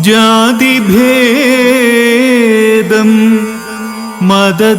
ജാതിഭേദം മതദ്വേഷം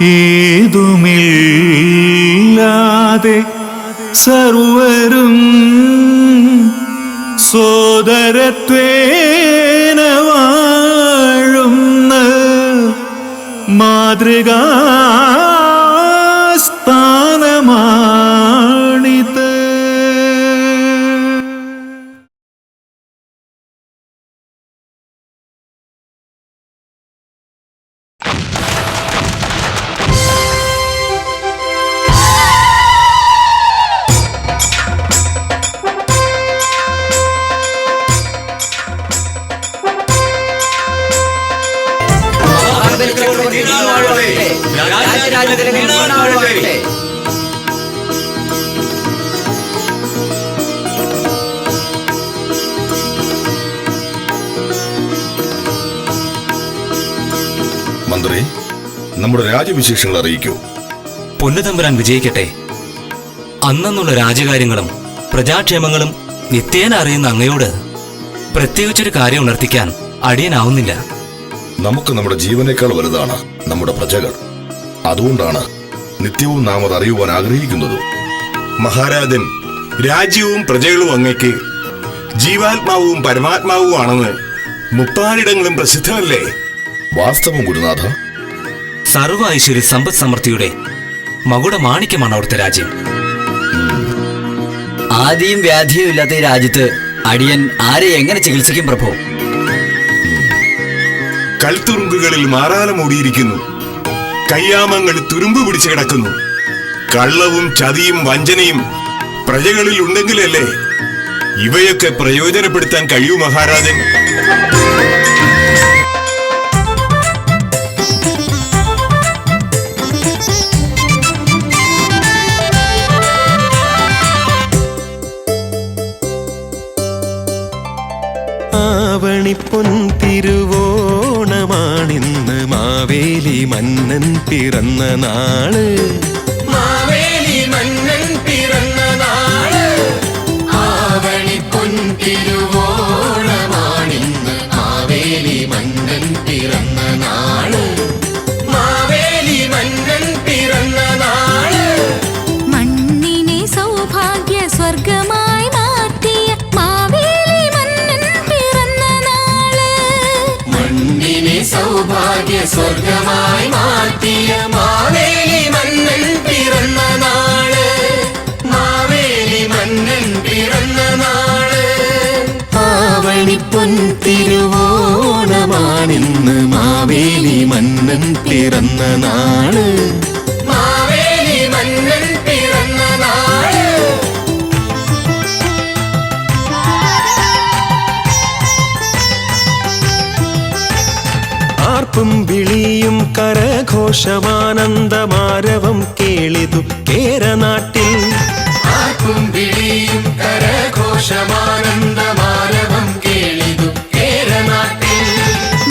ഏതുമില്ലാതെ സർവരും സോദരത്വേന വാഴുന്ന മാതൃകാസ്ഥാനമാണിത്. മന്ത്രി, നമ്മുടെ രാജ്യവിശേഷങ്ങൾ അറിയിക്കൂ. പൊന്നുതമ്പുരാൻ വിജയിക്കട്ടെ. അന്നുള്ള രാജ്യകാര്യങ്ങളും പ്രജാക്ഷേമങ്ങളും നിത്യേന അറിയുന്ന അങ്ങയോട് പ്രത്യേകിച്ചൊരു കാര്യം ഉണർത്തിക്കാൻ അടിയനാവുന്നില്ല. നമുക്ക് നമ്മുടെ ജീവനേക്കാൾ വലുതാണ് നമ്മുടെ പ്രജകൾ. അതുകൊണ്ടാണ് നിത്യവും നാം അത് അറിയുവാൻ ആഗ്രഹിക്കുന്നത്. മഹാരാജൻ, രാജ്യവും പ്രജകളും അങ്ങയ്ക്ക് ജീവാത്മാവും പരമാത്മാവും ആണെന്ന് മുപ്പാരിടങ്ങളും പ്രസിദ്ധമല്ലേ? വാസ്തവം ഗുരുനാഥ. സർവ ഐശ്വര്യ സമ്പദ് സമൃദ്ധിയുടെ മകുട മാണിക്യമാണ് അവിടുത്തെ രാജ്യം. ആദിയും വ്യാധിയും ഇല്ലാത്ത ഈ രാജ്യത്ത് അടിയൻ ആരെ എങ്ങനെ ചികിത്സിക്കും പ്രഭു? കൽത്തുറുങ്കുകളിൽ മാറാല മൂടിയിരിക്കുന്നു. കയ്യാമങ്ങൾ തുരുമ്പ് പിടിച്ചു കിടക്കുന്നു. കള്ളവും ചതിയും വഞ്ചനയും പ്രജകളിൽ ഉണ്ടെങ്കിലല്ലേ ഇവയൊക്കെ പ്രയോജനപ്പെടുത്താൻ കഴിയൂ മഹാരാജൻ. ആവണിപ്പൊൻ തിരുവോണമാണിന്ന് മാവേലി മന്നൻ പിറന്ന നാള്. മാവേലി മന്നൻ പിറന്ന നാള്. ആവണിപ്പൊൻ തിരുവോണമാണിന്ന് മാവേലി മന്നൻ പിറന്ന നാള്. മാവേലി മന്നൻ പിറന്ന നാള്. മണ്ണിനെ സൗഭാഗ്യ സ്വർഗമായി മാറ്റിയ മാവേലി മന്നൻ പിറന്ന നാള്. മണ്ണിനെ സൗഭാഗ്യ സ്വർഗമായി മാറ്റിയ മാവേലി മന്നൻ പിറന്ന നാള്. മാവേലി മന്നൻ പിറന്ന നാള്. ആവണിപ്പൊൻ തിരുവോണമാണിന്ന് മാവേലി മന്നൻ പിറന്ന നാള്. മാവേലി മന്നൻ പിറന്ന നാള്. ആർപ്പും വിളിയും കരഘോഷമാനന്ദമാരവം കേളിതു കേരനാട്ടിൽ. ആർപ്പും വിളിയും കരഘോഷമാനന്ദമാരവം കേളിതു കേരനാട്ടിൽ.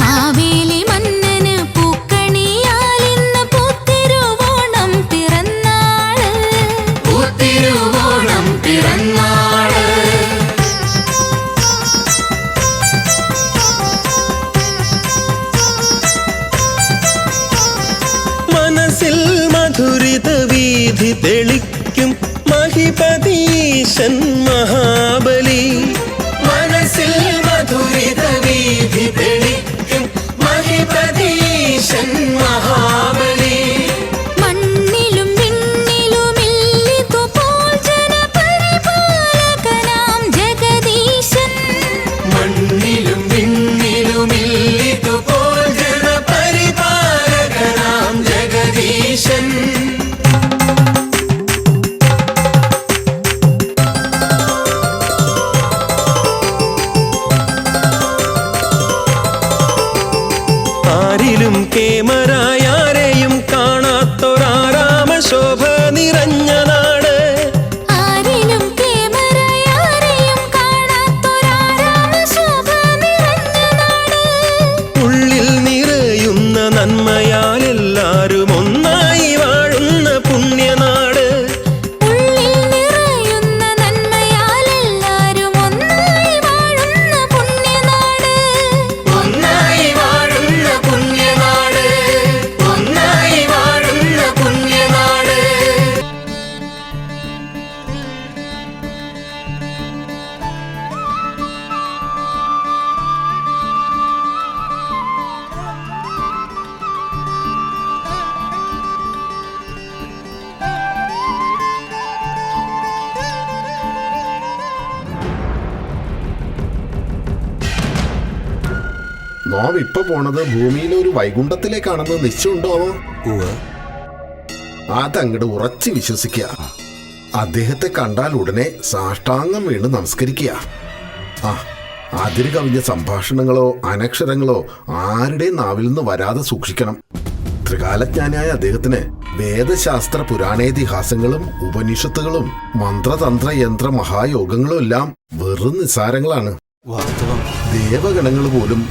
മാവേലി മന്നന് പൂക്കണിയാലിന്ന് പൂത്തിരുവോണം പിറന്നാള്. പൂത്തിരുവോണം പിറന്നാള്. മനസ്സിൽ മധുരിത വീഥി തെളിക്കും മഹിപതീശൻ മഹാബലി. മനസ്സിൽ മധുരിത വീഥി തെളിക്കും മഹിപതീശൻ മഹാബലി. മണ്ണിലും വിണ്ണിലുമില്ലിതുപോൽ ജനപരിപാലകനാം ജഗദീശൻ. മണ്ണിലും വിണ്ണിലുമില്ലിതുപോൽ ജനപരിപാലകനാം ജഗദീശൻ. നോം ഇപ്പൊ പോണത് ഭൂമിയിലെ ഒരു വൈകുണ്ഠത്തിലേക്കാണെന്ന് നിശ്ചയമുണ്ടോ? അതങ്ങട് ഉറച്ചു വിശ്വസിക്കുക. അദ്ദേഹത്തെ കണ്ടാൽ ഉടനെ സാഷ്ടാംഗം വീണ് നമസ്കരിക്കുക. ആ, അതിര് കവിഞ്ഞ സംഭാഷണങ്ങളോ അനക്ഷരങ്ങളോ ആരുടെയും നാവിൽ നിന്ന് വരാതെ സൂക്ഷിക്കണം. ത്രികാലജ്ഞാനിയായ അദ്ദേഹത്തിന് വേദശാസ്ത്ര പുരാണേതിഹാസങ്ങളും ഉപനിഷത്തുകളും മന്ത്രതന്ത്ര യന്ത്ര മഹായോഗങ്ങളും എല്ലാം വെറും നിസ്സാരങ്ങളാണ്. ദേവഗണങ്ങൾ പോലും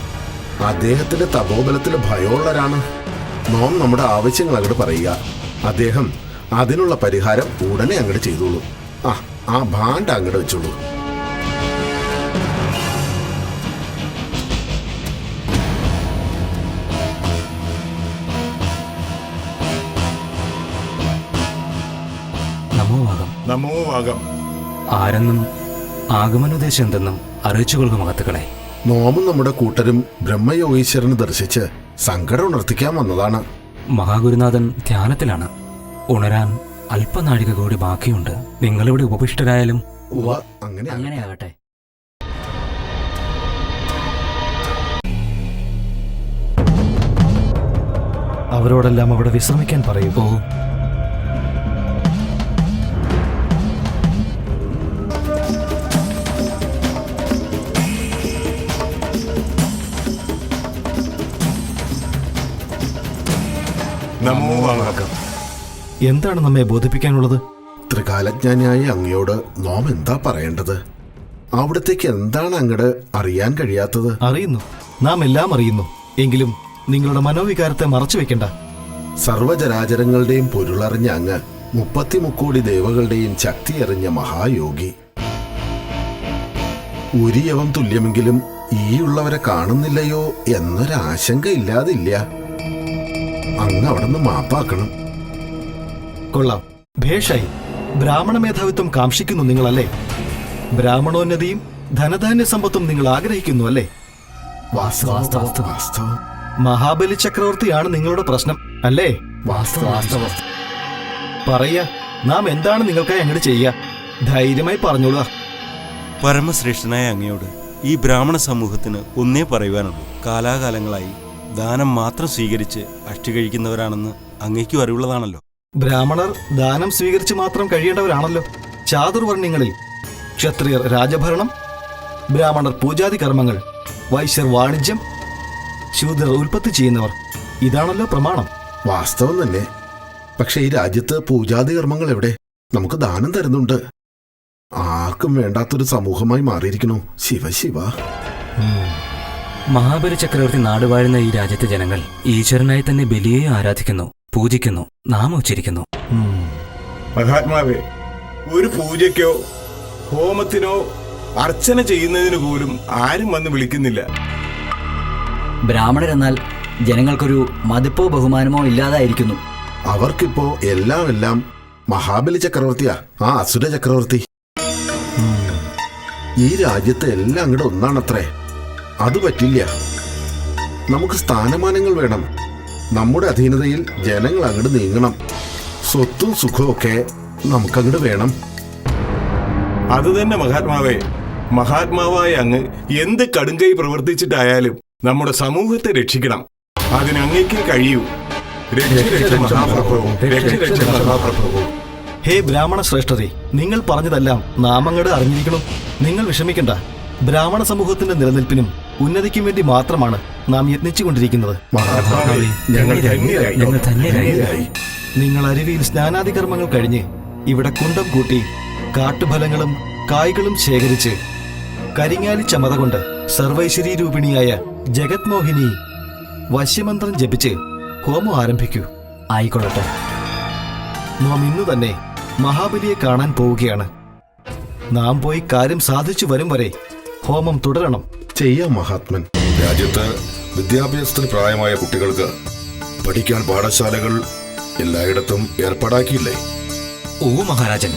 അദ്ദേഹത്തിന്റെ തപോബലത്തിൽ ഭയമുള്ളവരാണ്. നോം നമ്മുടെ ആവശ്യങ്ങൾ അങ്ങോട്ട് പറയുക. അദ്ദേഹം അതിനുള്ള പരിഹാരം ഉടനെ അങ്ങോട്ട് ചെയ്തോളൂ. ആ ഭാണ്ഡ അങ്ങോട്ട് വെച്ചോളൂ. നമോവാകം. നമോവാകം. ആരെന്നും ആഗമനോദ്ദേശം എന്തെന്നും അറിയിച്ചുകൊള്ളുക മഹത്തുക്കളെ. നോമും നമ്മുടെ കൂട്ടരും ബ്രഹ്മയോഗീശ്വരനെ ദർശിച്ച് സങ്കടം ഉണർത്തിക്കാൻ വന്നതാണ്. മഹാഗുരുനാഥൻ ധ്യാനത്തിലാണ്. ഉണരാൻ അല്പനാഴിക കൂടി ബാക്കിയുണ്ട്. നിങ്ങളിവിടെ ഉപവിഷ്ടരായാലും അങ്ങനെയാകട്ടെ. അവരോടെല്ലാം അവിടെ വിശ്രമിക്കാൻ പറയൂ. നമോവാകം. എന്താണ് നമ്മെ ബോധിപ്പിക്കാനുള്ളത്? ത്രികാലജ്ഞാനിയായ അങ്ങയോട് നോം എന്താ പറയേണ്ടത്? അവിടത്തേക്ക് എന്താണ് അങ്ങട് അറിയാൻ കഴിയാത്തത്? അറിയുന്നു, നാം എല്ലാം അറിയുന്നു. എങ്കിലും നിങ്ങളുടെ മനോവികാരത്തെ മറച്ചു വെക്കണ്ട. സർവചരാചരങ്ങളുടെയും പൊരുളറിഞ്ഞ അങ്ങ് 33 കോടി ദേവകളുടെയും ശക്തി അറിഞ്ഞ മഹായോഗി. ഒരു യവം തുല്യമെങ്കിലും ഈയുള്ളവരെ കാണുന്നില്ലയോ എന്നൊരാശങ്ക ഇല്ലാതില്ല. അങ്ങ് അവിടുന്ന് മാപ്പാക്കണം. കൊള്ളാം, ഭേഷായി. ബ്രാഹ്മണ മേധാവിത്വം കാംക്ഷിക്കുന്നു നിങ്ങളല്ലേ? ബ്രാഹ്മണോന്നതിയും ധനധാന്യ സമ്പത്തും നിങ്ങൾ ആഗ്രഹിക്കുന്നു അല്ലേ? വാസ്തവം. മഹാബലി ചക്രവർത്തിയാണ് നിങ്ങളുടെ പ്രശ്നം അല്ലേ? പറയ, നാം എന്താണ് നിങ്ങൾക്കായി അങ്ങോട്ട് ചെയ്യുക? ധൈര്യമായി പറഞ്ഞോളുക. പരമശ്രേഷ്ഠനായ അങ്ങയോട് ഈ ബ്രാഹ്മണ സമൂഹത്തിന് ഒന്നേ പറയുവാനുള്ളൂ. കാലാകാലങ്ങളായി ദാനം മാത്രം സ്വീകരിച്ച് അഷ്ടി കഴിക്കുന്നവരാണെന്ന് അങ്ങേക്കും അറിവുള്ളതാണല്ലോ. ബ്രാഹ്മണർ ദാനം സ്വീകരിച്ച് മാത്രം കഴിയേണ്ടവരാണല്ലോ. ചാതുർവർണ്ണങ്ങളിൽ ക്ഷത്രിയർ രാജഭരണം, ബ്രാഹ്മണർ പൂജാതി കർമ്മങ്ങൾ, വൈശ്യർ വാണിജ്യം, ശൂദ്രർ ഉൽപ്പത്തി ചെയ്യുന്നവർ. ഇതാണല്ലോ പ്രമാണം. വാസ്തവം തന്നെ. പക്ഷെ ഈ രാജ്യത്ത് പൂജാതി കർമ്മങ്ങൾ എവിടെ? നമുക്ക് ദാനം തരുന്നുണ്ട്. ആർക്കും വേണ്ടാത്തൊരു സമൂഹമായി മാറിയിരിക്കണു. ശിവ. മഹാബലി ചക്രവർത്തി നാടുവാഴുന്ന ഈ രാജ്യത്തെ ജനങ്ങൾ ഈശ്വരനായി തന്നെ ബലിയെ ആരാധിക്കുന്നു, പൂജിക്കുന്നു, നാമം ഉച്ചരിക്കുന്നു. മഹാത്മാവേ, ഒരു പൂജയ്ക്കോ ഹോമത്തിനോ അർച്ചന ചെയ്യുന്നതിന് പോലും ആരും വന്ന് വിളിക്കുന്നില്ല. ബ്രാഹ്മണരെന്നാൽ ജനങ്ങൾക്കൊരു മതിപ്പോ ബഹുമാനമോ ഇല്ലാതായിരിക്കുന്നു. അവർക്കിപ്പോ എല്ലാം മഹാബലി ചക്രവർത്തിയാ, ആ അസുര ചക്രവർത്തി. ഈ രാജ്യത്ത് എല്ലാം അങ്ങോട്ട് ഒന്നാണത്രേ. അത് പറ്റില്ല. നമുക്ക് സ്ഥാനമാനങ്ങൾ വേണം. നമ്മുടെ അധീനതയിൽ ജനങ്ങൾ അങ്ങോട്ട് നീങ്ങണം. സ്വത്തും സുഖവും ഒക്കെ നമുക്കങ്ങോട്ട് വേണം. അത് തന്നെ മഹാത്മാവേ. മഹാത്മാവായ അങ്ങ് എന്ത് കടുങ്കൈ പ്രവർത്തിച്ചിട്ടായാലും നമ്മുടെ സമൂഹത്തെ രക്ഷിക്കണം. അതിനങ്ങേക്കേ കഴിയൂ. മഹാപ്രഭു. ഹേ ബ്രാഹ്മണ ശ്രേഷ്ഠരെ, നിങ്ങൾ പറഞ്ഞതെല്ലാം നാം അങ്ങോട്ട് അറിഞ്ഞിരിക്കണം. നിങ്ങൾ വിഷമിക്കണ്ട. ബ്രാഹ്മണ സമൂഹത്തിന്റെ നിലനിൽപ്പിനും ഉന്നതിക്കും വേണ്ടി മാത്രമാണ് നാം യത്നിച്ചുകൊണ്ടിരിക്കുന്നത്. നിങ്ങൾ അരുവിയിൽ സ്നാനാദി കർമ്മങ്ങൾ കഴിഞ്ഞ് ഇവിടെ കുണ്ടം കൂട്ടി കാട്ടുഫലങ്ങളും കായ്കളും ശേഖരിച്ച് കരിങ്ങാലി ചമത കൊണ്ട് സർവൈശ്വരീ രൂപിണിയായ ജഗത് മോഹിനി വശ്യമന്ത്രം ജപിച്ച് ഹോമം ആരംഭിക്കൂ. ആയിക്കൊള്ളട്ടെ. നാം ഇന്നു തന്നെ മഹാബലിയെ കാണാൻ പോവുകയാണ്. നാം പോയി കാര്യം സാധിച്ചു വരും വരെ ഹോമം തുടരണം. ചെയ്യാം മഹാത്മൻ. രാജ്യത്ത് വിദ്യാഭ്യാസത്തിന് പ്രായമായ കുട്ടികൾക്ക് പഠിക്കാൻ പാഠശാലകൾ എല്ലായിടത്തും ഏർപ്പാടാക്കിയില്ലേ? ഓ മഹാരാജൻ.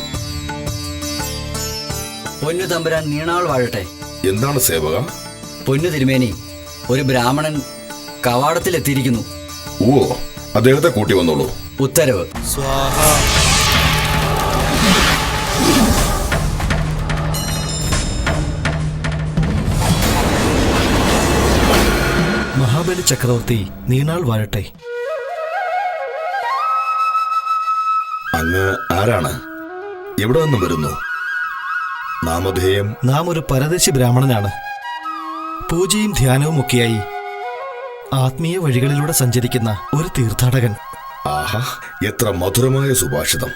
പൊന്നു തമ്പുരാൻ നീണാൾ വാഴട്ടെ. എന്താണ് സേവക? പൊന്നു തിരുമേനി, ഒരു ബ്രാഹ്മണൻ കവാടത്തിലെത്തിയിരിക്കുന്നു. ഓ, അദ്ദേഹത്തെ കൂട്ടി വന്നോളൂ. ഉത്തരവ്. മഹാബലി ചക്രവർത്തി നീണാൾ വാഴട്ടെ. അങ്ങ് ആരാണ്? എവിടെ നിന്നും വരുന്നു? നാമധേയം? നാം ഒരു പരദേശി ബ്രാഹ്മണനാണ്. പൂജയും ധ്യാനവും ഒക്കെയായി ആത്മീയ വഴികളിലൂടെ സഞ്ചരിക്കുന്ന ഒരു തീർത്ഥാടകൻ. ആഹാ, എത്ര മധുരമായ സുഭാഷിതം!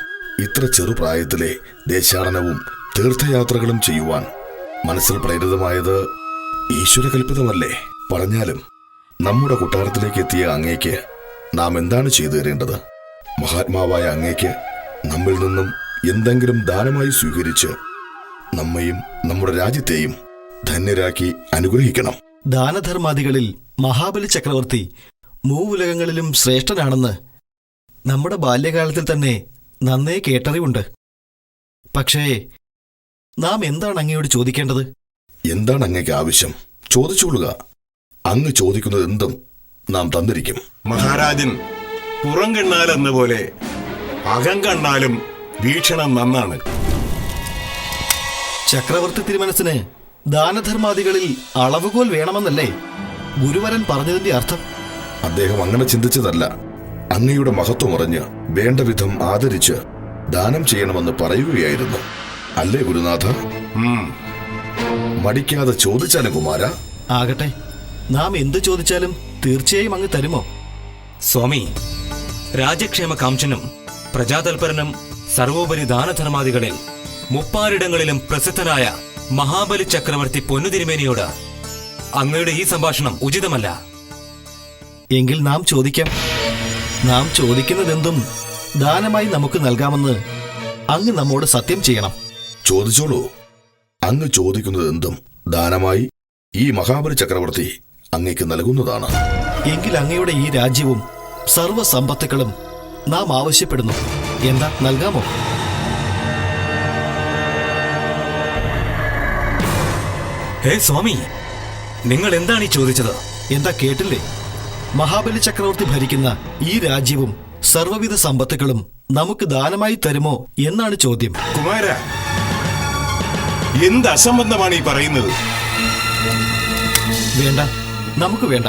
ഇത്ര ചെറുപ്രായത്തിലെ ദേശാടനവും തീർത്ഥയാത്രകളും ചെയ്യുവാൻ മനസ്സിൽ പ്രേരിതമായത് ഈശ്വരകൽപിതമല്ലേ? പറഞ്ഞാലും നമ്മുടെ കൊട്ടാരത്തിലേക്ക് എത്തിയ അങ്ങേക്ക് നാം എന്താണ് ചെയ്തു തരേണ്ടത്? മഹാത്മാവായ അങ്ങേക്ക് നമ്മിൽ നിന്നും എന്തെങ്കിലും ദാനമായി സ്വീകരിച്ച് നമ്മയും നമ്മുടെ രാജ്യത്തെയും ധന്യരാക്കി അനുഗ്രഹിക്കണം. ദാനധർമാദികളിൽ മഹാബലി ചക്രവർത്തി മൂവുലകങ്ങളിലും ശ്രേഷ്ഠനാണെന്ന് നമ്മുടെ ബാല്യകാലത്തിൽ തന്നെ നന്നേ കേട്ടറിവുണ്ട്. പക്ഷേ നാം എന്താണ് അങ്ങയോട് ചോദിക്കേണ്ടത്? എന്താണ് അങ്ങേക്ക് ആവശ്യം? ചോദിച്ചുകൊള്ളുക. അങ്ങ് ചോദിക്കുന്നത് എന്തും നാം തന്നിരിക്കും. മഹാരാജൻ പുറം കണ്ണാലെന്ന പോലെ അകം കണ്ണാലും വീക്ഷണം നന്നാണ്. ചക്രവർത്തി തിരുമനസിന് ദാനധർമാദികളിൽ അളവുകോൽ വേണമെന്നല്ലേ ഗുരുവരൻ പറഞ്ഞതിന്റെ അർത്ഥം? അദ്ദേഹം അങ്ങനെ ചിന്തിച്ചതല്ല. അങ്ങയുടെ മഹത്വം അറിഞ്ഞ് വേണ്ട വിധം ആദരിച്ച് ദാനം ചെയ്യണമെന്ന് പറയുകയായിരുന്നു. അല്ലേ ഗുരുനാഥ? മടിക്കാതെ ചോദിച്ചാലും കുമാര. ആകട്ടെ, നാം എന്തു ചോദിച്ചാലും തീർച്ചയായും അങ്ങ് തരുമോ? സ്വാമി, രാജ്യക്ഷേമ കാംക്ഷനും പ്രജാതൽപരനും സർവോപരി ദാനധർമാദികളിൽ മുപ്പാരിടങ്ങളിലും പ്രസിദ്ധനായ മഹാബലി ചക്രവർത്തി പൊന്നുതിരുമേനിയോട് അങ്ങയുടെ ഈ സംഭാഷണം ഉചിതമല്ല. എങ്കിൽ നാം ചോദിക്കാം. നാം ചോദിക്കുന്നതെന്തും ദാനമായി നമുക്ക് നൽകാമെന്ന് അങ്ങ് നമ്മോട് സത്യം ചെയ്യണം. ചോദിച്ചോളൂ. അങ്ങ് ചോദിക്കുന്നത് എന്തും ദാനമായി ഈ മഹാബലി ചക്രവർത്തി അങ്ങേക്ക് നൽകുന്നതാണ്. എങ്കിൽ അങ്ങയുടെ ഈ രാജ്യവും സർവ്വസമ്പത്തുക്കളും നാം ആവശ്യപ്പെടുന്നു. എന്താ, നൽകാമോ? ഹേ സ്വാമി, നിങ്ങൾ എന്താണ് ഈ ചോദിച്ചത്? എന്താ, കേട്ടില്ലേ? മഹാബലി ചക്രവർത്തി ഭരിക്കുന്ന ഈ രാജ്യവും സർവ്വവിധ സമ്പത്തുക്കളും നമുക്ക് ദാനമായി തരുമോ എന്നാണ് ചോദ്യം. കുമാര, എന്ത് അസംബന്ധമാണ് ഈ പറയുന്നത്? വേണ്ട, നമുക്ക് വേണ്ട.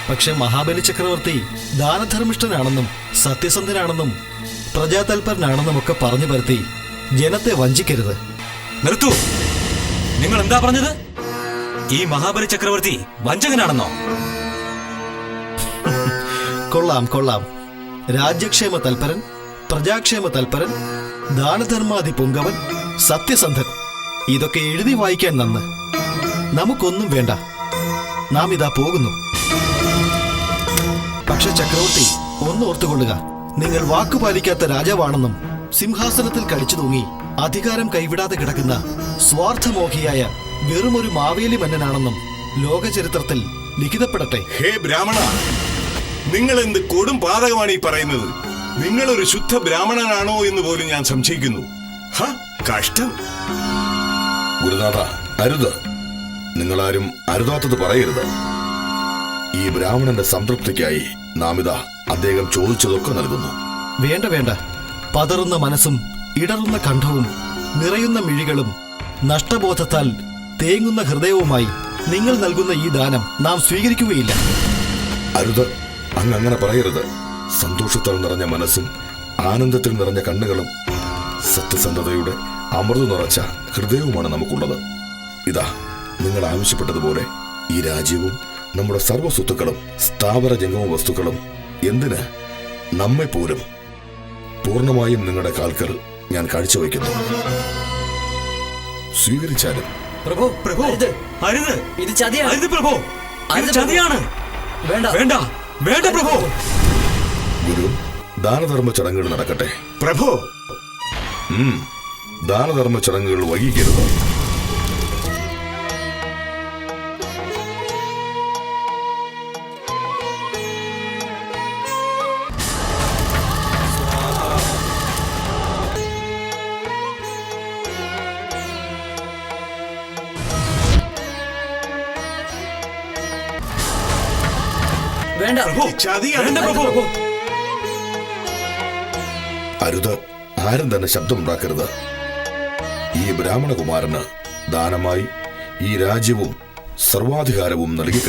പക്ഷെ മഹാബലി ചക്രവർത്തി ദാനധർമ്മിഷ്ഠനാണെന്നും സത്യസന്ധനാണെന്നും പ്രജാതൽപരനാണെന്നും ഒക്കെ പറഞ്ഞു പരത്തി ജനത്തെ വഞ്ചിക്കരുത്. നിർത്തൂ. നിങ്ങൾ എന്താ പറഞ്ഞത്? ഈ മഹാബലി ചക്രവർത്തി വഞ്ചകനാണെന്നോ? കൊള്ളാം കൊള്ളാം. രാജ്യക്ഷേമ തൽപരൻ, പ്രജാക്ഷേമ തൽപരൻ, ദാനധർമാധി പൊങ്കവൻ, സത്യസന്ധൻ, ഇതൊക്കെ എഴുതി വായിക്കാൻ നന്ന്. നമുക്കൊന്നും വേണ്ട, നാം ഇതാ പോകുന്നു. പക്ഷെ ചക്രവർത്തി, ഒന്ന് ഓർത്തുകൊള്ളുക. നിങ്ങൾ വാക്കുപാലിക്കാത്ത രാജാവാണെന്നും സിംഹാസനത്തിൽ കടിച്ചു തൂങ്ങി അധികാരം കൈവിടാതെ കിടക്കുന്ന സ്വാർത്ഥമോഹിയായ വെറുമൊരു മാവേലി മന്നനാണെന്നും ലോകചരിത്രത്തിൽ ലിഖിതപ്പെടട്ടെ. ഹേ ബ്രാഹ്മണ, നിങ്ങൾ എന്ത് കൊടും പാതകമാണ് ഈ പറയുന്നത്? നിങ്ങളൊരു ശുദ്ധ ബ്രാഹ്മണനാണോ എന്ന് പോലും ഞാൻ സംശയിക്കുന്നു. കഷ്ടം. ഗുരുനാഥ, അരുത്. നിങ്ങളാരും അരുതാത്തത് പറയരുത്. ഈ ബ്രാഹ്മണന്റെ സംതൃപ്തിക്കായി നാം ഇതാ അദ്ദേഹം ചോദിച്ചതൊക്കെ നൽകുന്നു. വേണ്ട വേണ്ട. പതറുന്ന മനസ്സും ഇടറുന്ന കണ്ഠവും നിറയുന്ന മിഴികളും നഷ്ടബോധത്താൽ തേങ്ങുന്ന ഹൃദയവുമായി നിങ്ങൾ നൽകുന്ന ഈ ദാനം നാം സ്വീകരിക്കുകയില്ല. അരുത്, അങ്ങ് അങ്ങനെ പറയരുത്. സന്തോഷത്താൽ നിറഞ്ഞ മനസ്സും ആനന്ദത്തിൽ നിറഞ്ഞ കണ്ണുകളും സത്യസന്ധതയുടെ അമൃത് നിറച്ച ഹൃദയവുമാണ് നമുക്കുള്ളത്. ഇതാ, നിങ്ങൾ ആവശ്യപ്പെട്ടതുപോലെ ഈ രാജ്യവും നമ്മുടെ സർവ്വസ്വത്തുക്കളും സ്ഥാവര ജംഗമ വസ്തുക്കളും എന്തിന് നമ്മെ പോലും പൂർണ്ണമായും നിങ്ങളുടെ കാൽക്കൽ ഞാൻ കാഴ്ചവെക്കുന്നു. സ്വീകരിച്ചാലും. പ്രഭു, പ്രഭു, അരുത്. ഇത് ചതിയാണ്. അരുത് പ്രഭു, ഇത് ചതിയാണ്. വേണ്ട വേണ്ട വേണ്ട പ്രഭു. ഗുരു, ദാനധർമ്മ ചടങ്ങുകൾ നടക്കട്ടെ. പ്രഭു, ദാനധർമ്മ ചടങ്ങുകൾ വൈകിക്കരുത്. വേണ്ട പ്രഭു, ചതിയാണ്. പ്രഭു. അരുത്, ആരും തന്നെ ശബ്ദമുണ്ടാക്കരുത്. ഈ ബ്രാഹ്മണകുമാരന് ദാനമായി ഈ രാജ്യവും സർവാധികാരവും നൽകി